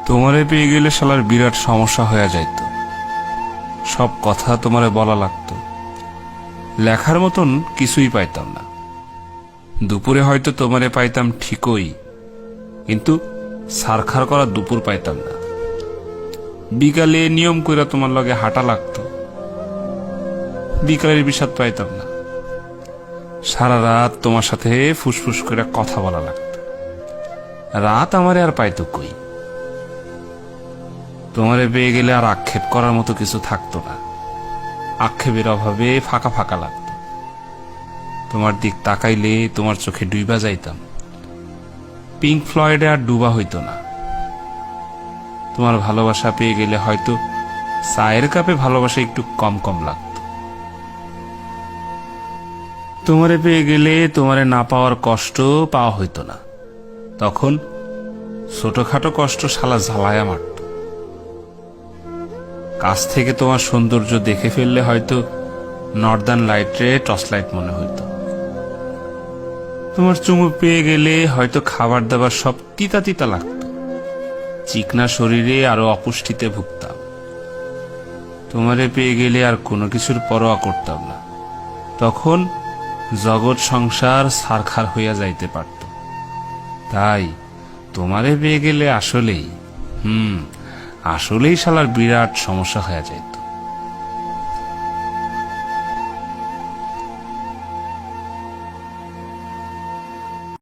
তোমারে পেয়ে গেলে শালার বিরাট সমস্যা হয়ে যাইত। সব কথা তোমারে বলা লাগতো, লেখার মতন কিছুই পাইতাম না। দুপুরে হয়তো তোমারে পাইতাম ঠিকই, কিন্তু সারখার করা দুপুর পাইতাম না। বিকালে নিয়ম কইরা তোমার লগে হাঁটা লাগতো, বিকালের বিষাদ পাইতাম না। সারা রাত তোমার সাথে ফুসফুস করে কথা বলা লাগতো, রাত আমারে আর পাইতো কই। তোমারে পেয়ে গেলে আর আক্ষেপ করার মতো কিছু থাকতো না, আক্ষেপের অভাবে ফাঁকা ফাঁকা লাগতো। তোমার দিক তাকাইলে তোমার চোখে ডুইবা যাইতাম, পিঙ্ক ফ্লয়েডে আর ডুবা হইতো না। তোমার ভালোবাসা পেয়ে গেলে হয়তো চায়ের কাপে ভালোবাসা একটু কম কম লাগতো। তোমারে পেয়ে গেলে তোমারে না পাওয়ার কষ্ট পাওয়া হইতো না, তখন ছোটখাটো কষ্ট শালা ঝালায়া মারত। কাছ থেকে তোমার সৌন্দর্য দেখে ফেললে হয়তো নর্দার্ন লাইটে টর্চ লাইট মনে হইতো। তোমার চুমু পেয়ে গেলে হয়তো খাবার দাবার সব তিতা তিতা লাগতো, চিকনা শরীরে আরো অপুষ্টিতে ভুগতাম। তোমারে পেয়ে গেলে আর কোনো কিছুর পরোয়া করতাম না, তখন জগৎ সংসার সারখার হইয়া যাইতে পারত। তাই তোমারে পেয়ে গেলে আসলেই আসলেই শালার বিরাট সমস্যা হয়ে যায়।